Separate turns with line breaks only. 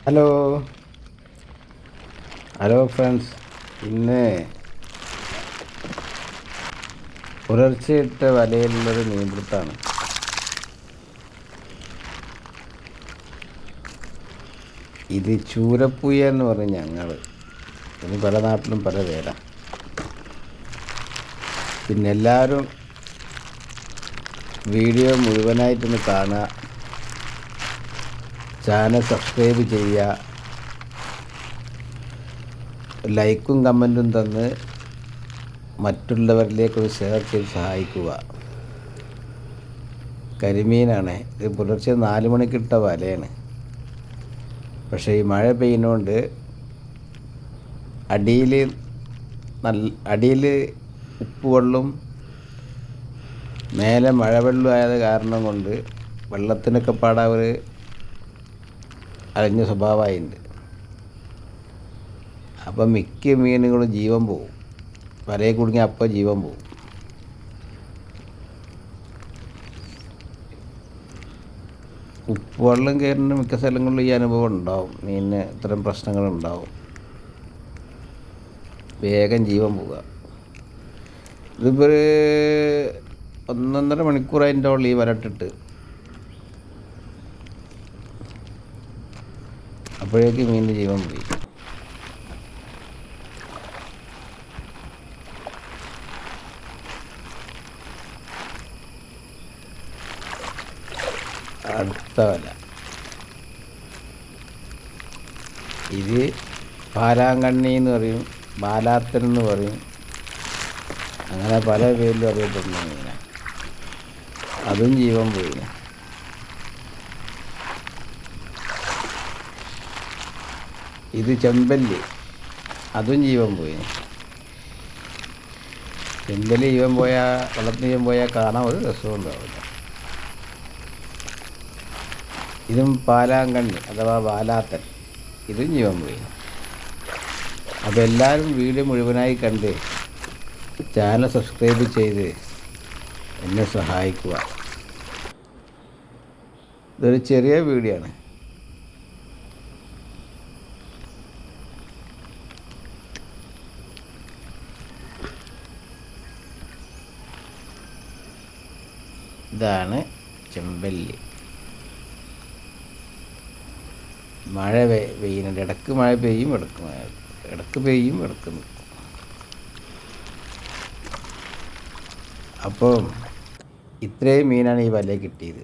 Hello hello friends. ഇന്ന് പുലർച്ചെയിട്ട വലയിലുള്ളൊരു മീൻപിടുത്താണ്. ഇത് ചൂരപ്പുയ എന്ന് പറയും ഞങ്ങൾ. ഇതിന് പല നാട്ടിലും പല പേരാ. പിന്നെ എല്ലാവരും വീഡിയോ മുഴുവനായിട്ടൊന്ന് കാണുക, ചാനൽ സബ്സ്ക്രൈബ് ചെയ്യുക, ലൈക്കും കമൻറ്റും തന്ന് മറ്റുള്ളവരിലേക്കൊന്ന് ഷെയർ ചെയ്ത് സഹായിക്കുക. കരിമീനാണ് ഇത്. പുലർച്ചെ 4 മണിക്കിട്ട വലയാണ്. പക്ഷേ ഈ മഴ പെയ്യുന്നതുകൊണ്ട് അടിയിൽ ഉപ്പുവെള്ളം, മേലെ മഴവെള്ളം ആയത് കാരണം കൊണ്ട് വെള്ളത്തിനൊക്കെ ഒരു അലഞ്ഞ സ്വഭാവമായിട്ടുണ്ട്. അപ്പം മിക്ക മീനുകളും ജീവൻ പോവും. വലയിൽ കുടുങ്ങി അപ്പം ജീവൻ പോവും. ഉപ്പുവെള്ളം കയറുന്ന മിക്ക സ്ഥലങ്ങളിലും ഈ അനുഭവം ഉണ്ടാവും. മീനിന് ഇത്തരം പ്രശ്നങ്ങളുണ്ടാവും. വേഗം ജീവൻ പോവുക. ഇതിപ്പോൾ 1.5 മണിക്കൂർ അതിൻ്റെ ഉള്ളിൽ ഈ വലട്ടിട്ട്, അപ്പോഴേക്ക് മീനിന് ജീവൻ പോയി. അടുത്ത വല ഇത് പാലാങ്കണ്ണി എന്ന് പറയും, ബാലാത്തൻ എന്ന് പറയും, അങ്ങനെ പല പേരിലും അറിയപ്പെടുന്ന മീനാണ്. അതും ജീവൻ പോയി. ഇത് ചെമ്പല്ലി, അതും ജീവൻ പോയി. ചെമ്പല്ലി ജീവൻ പോയാൽ, വെള്ളത്തിന് ജീവൻ പോയാൽ കാണാൻ ഒരു രസവും ഉണ്ടാവില്ല. ഇതും പാലാങ്കണ്ണി അഥവാ ബാലാത്തൻ, ഇതും ജീവൻ പോയി. അപ്പോൾ എല്ലാവരും വീഡിയോ മുഴുവനായി കണ്ട് ചാനൽ സബ്സ്ക്രൈബ് ചെയ്ത് എന്നെ സഹായിക്കുക. ഇതൊരു ചെറിയ വീഡിയോ ആണ്. ഇതാണ് ചെമ്പല്ലി. മഴ പെയ്യുന്നുണ്ട്. ഇടക്ക് മഴ പെയ്യും, ഇടക്ക് പെയ്യും, ഇടക്ക് നിൽക്കും. അപ്പം ഇത്രയും മീനാണ് ഈ വലയിൽ കിട്ടിയത്.